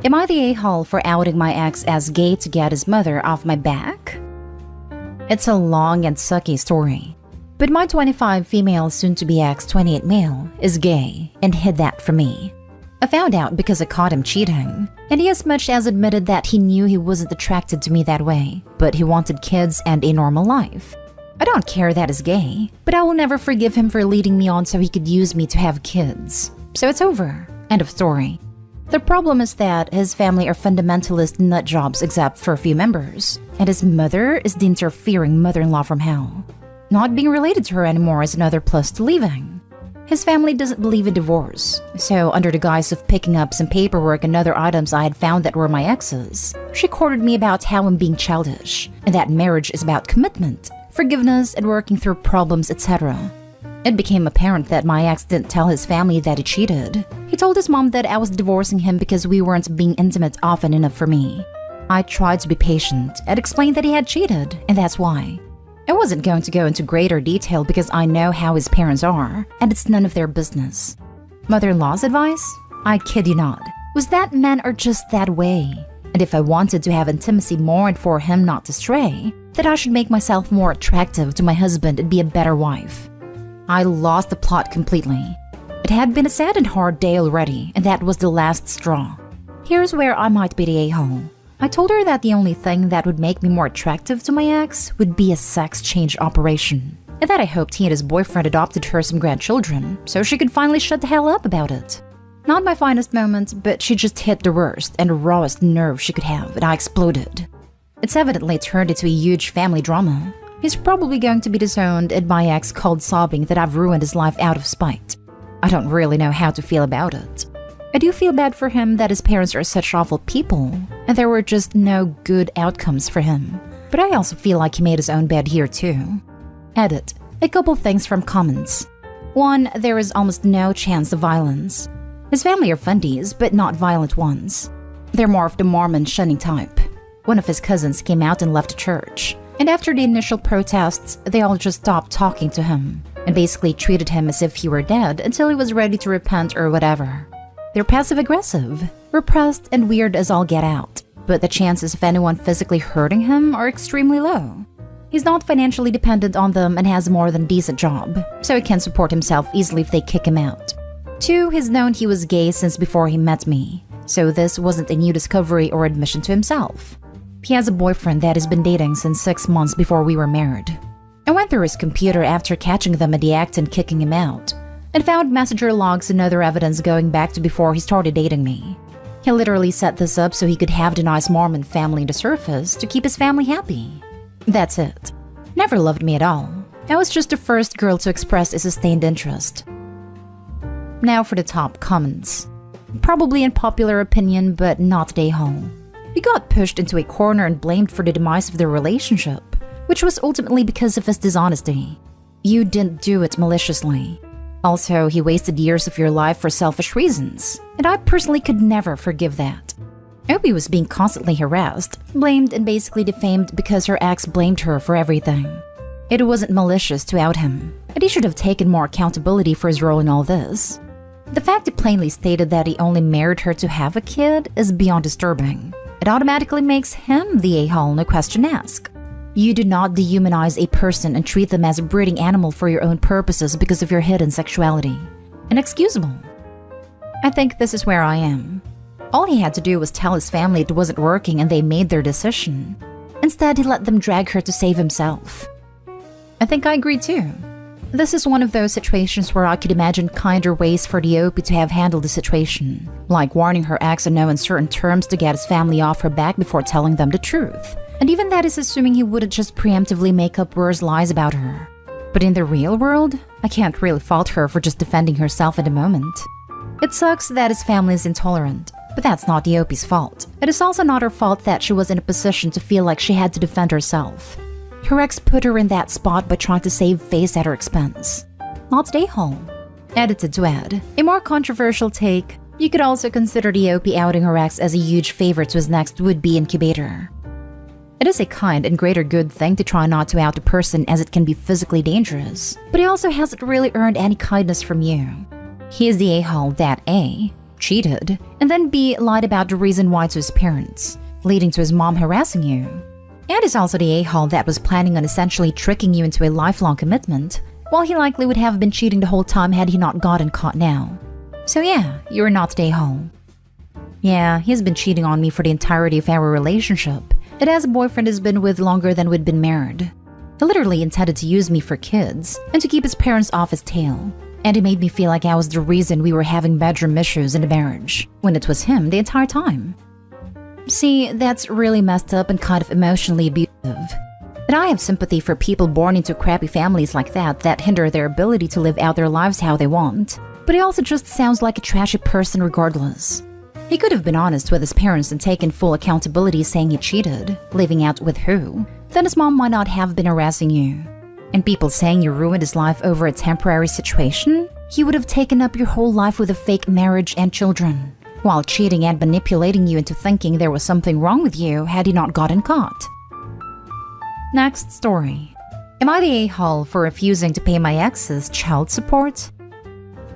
Am I the a-hole for outing my ex as gay to get his mother off my back? It's a long and sucky story. But my 25 female soon-to-be ex 28 male is gay and hid that from me. I found out because I caught him cheating, and he as much as admitted that he knew he wasn't attracted to me that way, but he wanted kids and a normal life. I don't care that he's gay, but I will never forgive him for leading me on so he could use me to have kids. So it's over. End of story. The problem is that his family are fundamentalist nutjobs except for a few members, and his mother is the interfering mother-in-law from hell. Not being related to her anymore is another plus to leaving. His family doesn't believe in divorce, so under the guise of picking up some paperwork and other items I had found that were my ex's, she courted me about how I'm being childish, and that marriage is about commitment, forgiveness, and working through problems, etc. It became apparent that my ex didn't tell his family that he cheated. He told his mom that I was divorcing him because we weren't being intimate often enough for me. I tried to be patient and explained that he had cheated, and that's why. I wasn't going to go into greater detail because I know how his parents are, and it's none of their business. Mother-in-law's advice? I kid you not, was that men are just that way. And if I wanted to have intimacy more and for him not to stray, that I should make myself more attractive to my husband and be a better wife. I lost the plot completely. It had been a sad and hard day already, and that was the last straw. Here's where I might be the a-hole. I told her that the only thing that would make me more attractive to my ex would be a sex change operation, and that I hoped he and his boyfriend adopted her some grandchildren so she could finally shut the hell up about it. Not my finest moment, but she just hit the worst and rawest nerve she could have, and I exploded. It's evidently turned into a huge family drama. He's probably going to be disowned, and my ex called sobbing that I've ruined his life out of spite. I don't really know how to feel about it. I do feel bad for him that his parents are such awful people, and there were just no good outcomes for him. But I also feel like he made his own bed here too. Edit. A couple things from comments. 1. There is almost no chance of violence. His family are fundies, but not violent ones. They're more of the Mormon shunning type. One of his cousins came out and left the church, and after the initial protests, they all just stopped talking to him, and basically treated him as if he were dead until he was ready to repent or whatever. They're passive-aggressive, repressed, and weird as all get out, but the chances of anyone physically hurting him are extremely low. He's not financially dependent on them and has a more than decent job, so he can support himself easily if they kick him out. 2. He's known he was gay since before he met me, so this wasn't a new discovery or admission to himself. He has a boyfriend that he's been dating since 6 months before we were married. I went through his computer after catching them in the act and kicking him out, and found messenger logs and other evidence going back to before he started dating me. He literally set this up so he could have the nice Mormon family to surface to keep his family happy. That's it. Never loved me at all. I was just the first girl to express a sustained interest. Now for the top comments. Probably unpopular opinion, but not the a-hole. He got pushed into a corner and blamed for the demise of their relationship, which was ultimately because of his dishonesty. You didn't do it maliciously. Also, he wasted years of your life for selfish reasons, and I personally could never forgive that. Opie was being constantly harassed, blamed, and basically defamed because her ex blamed her for everything. It wasn't malicious to out him, and he should have taken more accountability for his role in all this. The fact he plainly stated that he only married her to have a kid is beyond disturbing. It automatically makes him the a-hole, no question asked. You do not dehumanize a person and treat them as a breeding animal for your own purposes because of your hidden sexuality. Inexcusable. I think this is where I am. All he had to do was tell his family it wasn't working and they made their decision. Instead, he let them drag her to save himself. I think I agree too. This is one of those situations where I could imagine kinder ways for the OP to have handled the situation, like warning her ex in no uncertain terms to get his family off her back before telling them the truth. And even that is assuming he wouldn't just preemptively make up worse lies about her. But in the real world, I can't really fault her for just defending herself at the moment. It sucks that his family is intolerant, but that's not the OP's fault. It is also not her fault that she was in a position to feel like she had to defend herself. Her ex put her in that spot by trying to save face at her expense. Not the a-hole. Edited to add, a more controversial take, you could also consider the OP outing her ex as a huge favor to his next would-be incubator. It is a kind and greater good thing to try not to out a person as it can be physically dangerous, but he also hasn't really earned any kindness from you. He is the a-hole that A. cheated, and then B. lied about the reason why to his parents, leading to his mom harassing you. And is also the a-hole that was planning on essentially tricking you into a lifelong commitment, while he likely would have been cheating the whole time had he not gotten caught now. So yeah, you're not the a-hole. Yeah, he's been cheating on me for the entirety of our relationship. It as a boyfriend has been with longer than we'd been married. He literally intended to use me for kids and to keep his parents off his tail. And he made me feel like I was the reason we were having bedroom issues in the marriage, when it was him the entire time. See, that's really messed up and kind of emotionally abusive. But I have sympathy for people born into crappy families like that hinder their ability to live out their lives how they want. But he also just sounds like a trashy person regardless. He could have been honest with his parents and taken full accountability saying he cheated, living out with who. Then his mom might not have been harassing you. And people saying you ruined his life over a temporary situation? He would have taken up your whole life with a fake marriage and children, while cheating and manipulating you into thinking there was something wrong with you had he not gotten caught. Next story. Am I the a-hole for refusing to pay my ex's child support?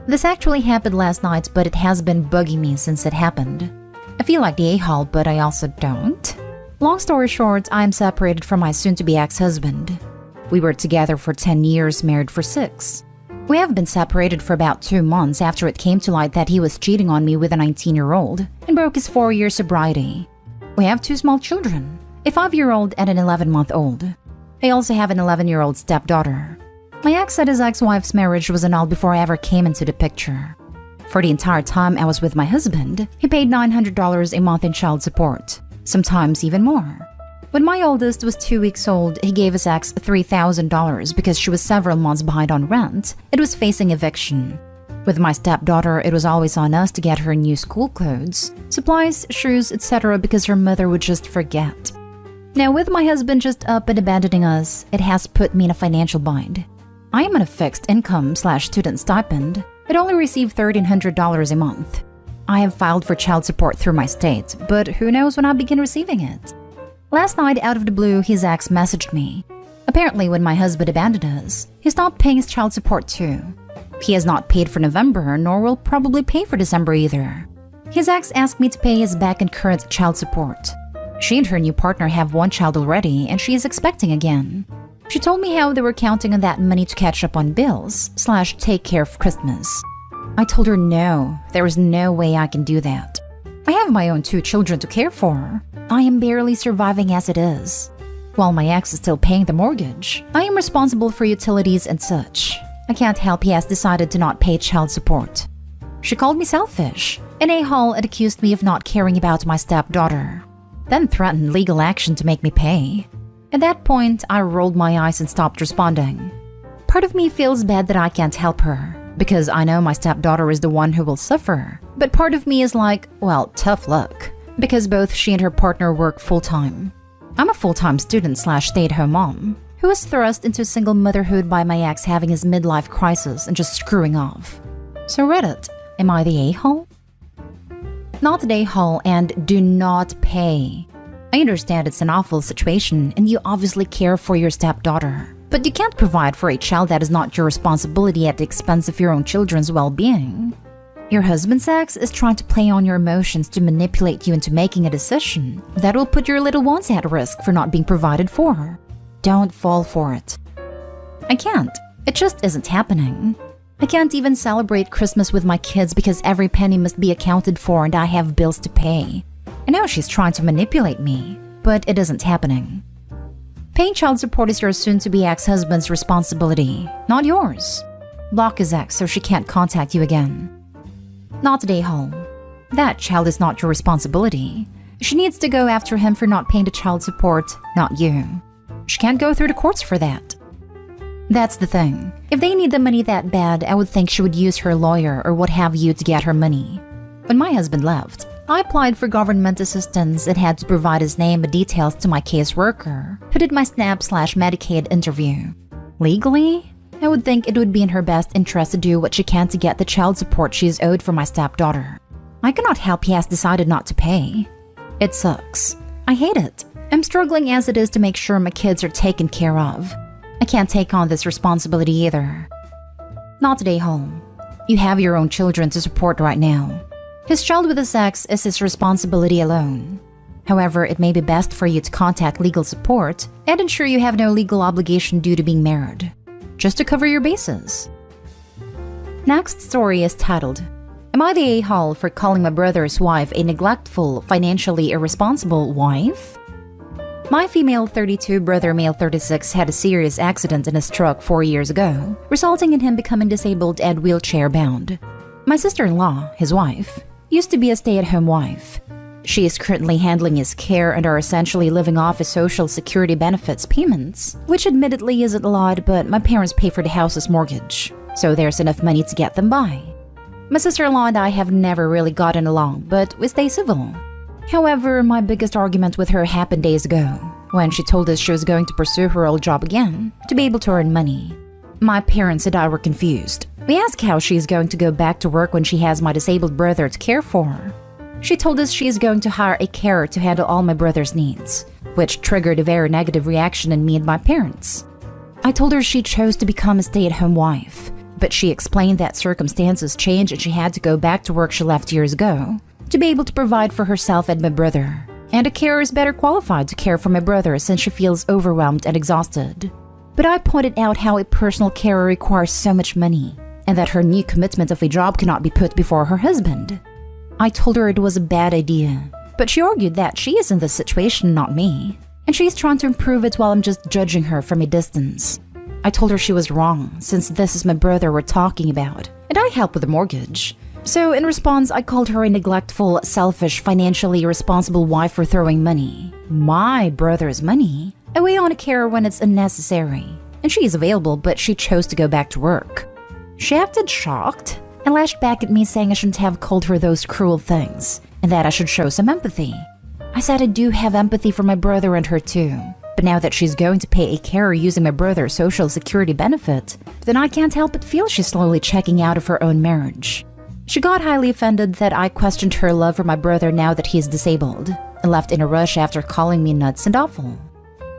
This actually happened last night, but it has been bugging me since it happened. I feel like the a-hole, but I also don't. Long story short, I am separated from my soon-to-be ex-husband. We were together for 10 years, married for 6. We have been separated for about 2 months after it came to light that he was cheating on me with a 19-year-old and broke his 4-year sobriety. We have 2 small children, a 5-year-old and an 11-month-old. I also have an 11-year-old stepdaughter. My ex said his ex-wife's marriage was annulled before I ever came into the picture. For the entire time I was with my husband, he paid $900 a month in child support, sometimes even more. When my oldest was 2 weeks old, he gave his ex $3,000 because she was several months behind on rent. It was facing eviction. With my stepdaughter, it was always on us to get her new school clothes, supplies, shoes, etc. because her mother would just forget. Now with my husband just up and abandoning us, it has put me in a financial bind. I am on a fixed income/student stipend. I'd only receive $1,300 a month. I have filed for child support through my state, but who knows when I'll begin receiving it. Last night, out of the blue, his ex messaged me. Apparently, when my husband abandoned us, he stopped paying his child support too. He has not paid for November, nor will probably pay for December either. His ex asked me to pay his back and current child support. She and her new partner have 1 child already, and she is expecting again. She told me how they were counting on that money to catch up on bills/take care of Christmas. I told her no, there is no way I can do that. I have my own 2 children to care for. I am barely surviving as it is. While my ex is still paying the mortgage, I am responsible for utilities and such. I can't help he has decided to not pay child support. She called me selfish, an a-hole, and accused me of not caring about my stepdaughter. Then threatened legal action to make me pay. At that point, I rolled my eyes and stopped responding. Part of me feels bad that I can't help her, because I know my stepdaughter is the one who will suffer. But part of me is like, well, tough luck, because both she and her partner work full-time. I'm a full-time student/stay-at-home mom, who was thrust into single motherhood by my ex having his midlife crisis and just screwing off. So Reddit, am I the a-hole? Not the a-hole, and do not pay. I understand it's an awful situation and you obviously care for your stepdaughter, but you can't provide for a child that is not your responsibility at the expense of your own children's well-being. Your husband's ex is trying to play on your emotions to manipulate you into making a decision that will put your little ones at risk for not being provided for. Don't fall for it. I can't. It just isn't happening. I can't even celebrate Christmas with my kids because every penny must be accounted for and I have bills to pay. I know she's trying to manipulate me, but it isn't happening. Paying child support is your soon-to-be ex-husband's responsibility, not yours. Block his ex so she can't contact you again. Not the a-hole. That child is not your responsibility. She needs to go after him for not paying the child support, not you. She can't go through the courts for that. That's the thing. If they need the money that bad, I would think she would use her lawyer or what have you to get her money. When my husband left, I applied for government assistance and had to provide his name and details to my caseworker, who did my SNAP/Medicaid interview. Legally, I would think it would be in her best interest to do what she can to get the child support she is owed for my stepdaughter. I cannot help he has decided not to pay. It sucks. I hate it. I'm struggling as it is to make sure my kids are taken care of. I can't take on this responsibility either. Not today, home. You have your own children to support right now. His child with his ex is his responsibility alone. However, it may be best for you to contact legal support and ensure you have no legal obligation due to being married, just to cover your bases. Next story is titled, Am I the a-hole for calling my brother's wife a neglectful, financially irresponsible wife? My female 32 brother male 36 had a serious accident in his truck 4 years ago, resulting in him becoming disabled and wheelchair-bound. My sister-in-law, his wife, used to be a stay-at-home wife. She is currently handling his care and are essentially living off his social security benefits payments, which admittedly isn't a lot, but my parents pay for the house's mortgage, so there's enough money to get them by. My sister-in-law and I have never really gotten along, but we stay civil. However, my biggest argument with her happened days ago, when she told us she was going to pursue her old job again, to be able to earn money. My parents and I were confused. We asked how she is going to go back to work when she has my disabled brother to care for. She told us she is going to hire a carer to handle all my brother's needs, which triggered a very negative reaction in me and my parents. I told her she chose to become a stay-at-home wife, but she explained that circumstances changed and she had to go back to work she left years ago to be able to provide for herself and my brother. And a carer is better qualified to care for my brother since she feels overwhelmed and exhausted. But I pointed out how a personal carer requires so much money, and that her new commitment of a job cannot be put before her husband. I told her it was a bad idea, but she argued that she is in this situation, not me, and she's trying to improve it while I'm just judging her from a distance. I told her she was wrong, since this is my brother we're talking about, and I help with the mortgage. So in response, I called her a neglectful, selfish, financially irresponsible wife for throwing money, my brother's money, away on a carer when it's unnecessary, and she is available, but she chose to go back to work. She acted shocked and lashed back at me, saying I shouldn't have called her those cruel things, and that I should show some empathy. I said I do have empathy for my brother and her too, but now that she's going to pay a carer using my brother's social security benefit, then I can't help but feel she's slowly checking out of her own marriage. She got highly offended that I questioned her love for my brother now that he's disabled, and left in a rush after calling me nuts and awful.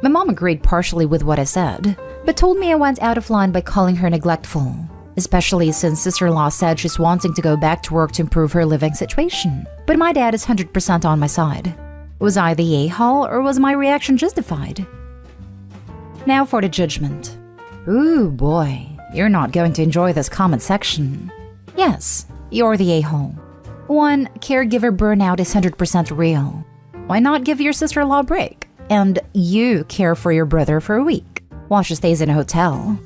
My mom agreed partially with what I said, but told me I went out of line by calling her neglectful, especially since sister-in-law said she's wanting to go back to work to improve her living situation. But my dad is 100% on my side. Was I the a-hole, or was my reaction justified? Now for the judgment. Ooh boy, you're not going to enjoy this comment section. Yes, you're the a-hole. 1. Caregiver burnout is 100% real. Why not give your sister-in-law a break? And you care for your brother for a week, while she stays in a hotel.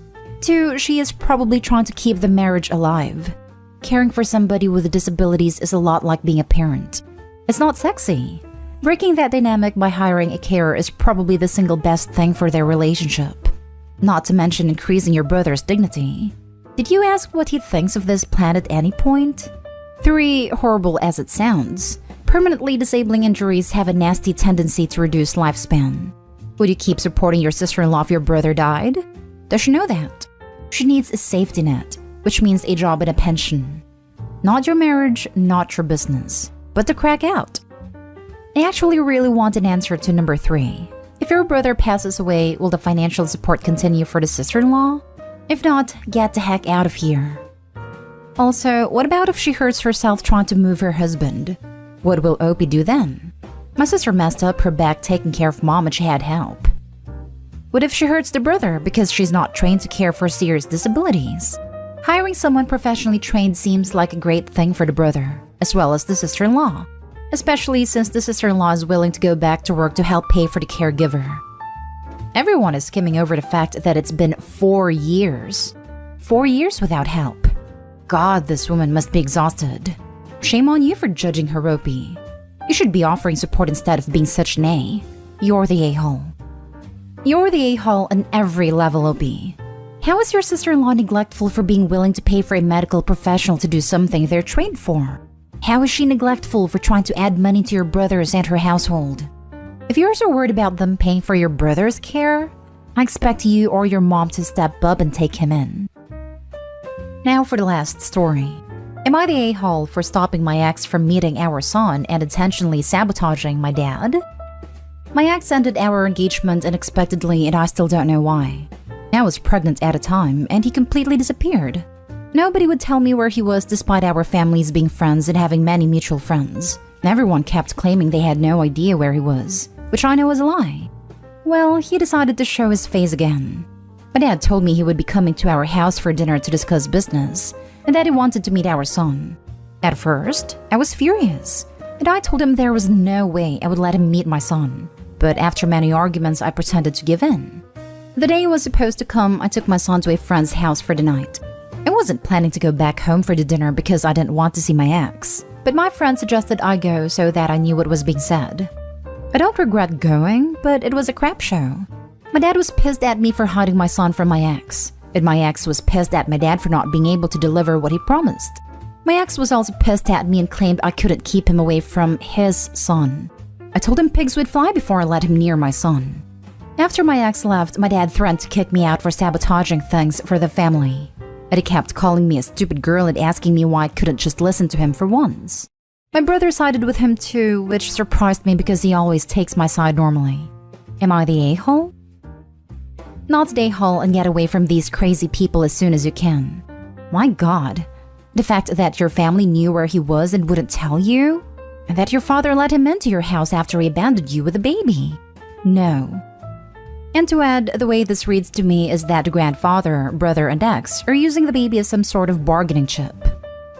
2. She is probably trying to keep the marriage alive. Caring for somebody with disabilities is a lot like being a parent. It's not sexy. Breaking that dynamic by hiring a carer is probably the single best thing for their relationship. Not to mention increasing your brother's dignity. Did you ask what he thinks of this plan at any point? 3. Horrible as it sounds, permanently disabling injuries have a nasty tendency to reduce lifespan. Would you keep supporting your sister-in-law if your brother died? Does she know that? She needs a safety net, which means a job and a pension. Not your marriage, not your business, but to crack out. I actually really want an answer to number 3. If your brother passes away, will the financial support continue for the sister-in-law? If not, get the heck out of here. Also, what about if she hurts herself trying to move her husband? What will Opie do then? My sister messed up her back taking care of mom and she had help. What if she hurts the brother because she's not trained to care for serious disabilities? Hiring someone professionally trained seems like a great thing for the brother, as well as the sister-in-law, especially since the sister-in-law is willing to go back to work to help pay for the caregiver. Everyone is skimming over the fact that it's been 4 years. 4 years without help. God, this woman must be exhausted. Shame on you for judging her ropey. You should be offering support instead of being such an A. You're the a-hole. You're the a-hole on every level, OB. How is your sister-in-law neglectful for being willing to pay for a medical professional to do something they're trained for? How is she neglectful for trying to add money to your brothers and her household? If you're so worried about them paying for your brother's care, I expect you or your mom to step up and take him in. Now for the last story. Am I the a-hole for stopping my ex from meeting our son and intentionally sabotaging my dad? My ex ended our engagement unexpectedly and I still don't know why. I was pregnant at a time and he completely disappeared. Nobody would tell me where he was despite our families being friends and having many mutual friends. Everyone kept claiming they had no idea where he was, which I know was a lie. Well, he decided to show his face again. My dad told me he would be coming to our house for dinner to discuss business, and that he wanted to meet our son. At first, I was furious, and I told him there was no way I would let him meet my son. But after many arguments, I pretended to give in. The day he was supposed to come, I took my son to a friend's house for the night. I wasn't planning to go back home for the dinner because I didn't want to see my ex, but my friend suggested I go so that I knew what was being said. I don't regret going, but it was a crap show. My dad was pissed at me for hiding my son from my ex, and my ex was pissed at my dad for not being able to deliver what he promised. My ex was also pissed at me and claimed I couldn't keep him away from his son. I told him pigs would fly before I let him near my son. After my ex left, my dad threatened to kick me out for sabotaging things for the family. And he kept calling me a stupid girl and asking me why I couldn't just listen to him for once. My brother sided with him too, which surprised me because he always takes my side normally. Am I the a-hole? Not the a-hole and get away from these crazy people as soon as you can. My God. The fact that your family knew where he was and wouldn't tell you? And that your father let him into your house after he abandoned you with a baby? No. And to add, the way this reads to me is that the grandfather, brother, and ex are using the baby as some sort of bargaining chip.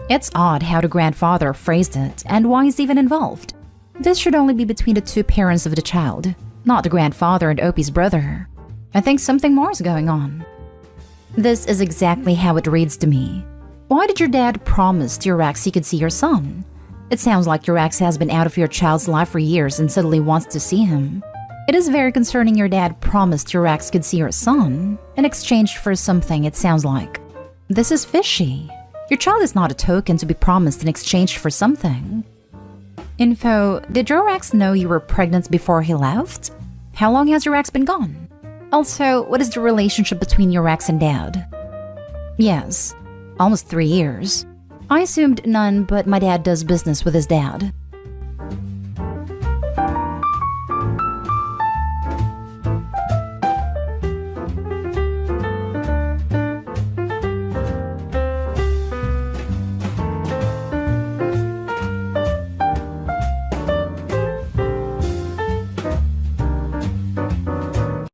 It's odd how the grandfather phrased it and why he's even involved. This should only be between the two parents of the child, not the grandfather and Opie's brother. I think something more is going on. This is exactly how it reads to me. Why did your dad promise to your ex he could see your son? It sounds like your ex has been out of your child's life for years and suddenly wants to see him. It is very concerning your dad promised your ex could see your son in exchange for something, it sounds like. This is fishy. Your child is not a token to be promised in exchange for something. Info, did your ex know you were pregnant before he left? How long has your ex been gone? Also, what is the relationship between your ex and dad? Yes, almost 3 years. I assumed none, but my dad does business with his dad.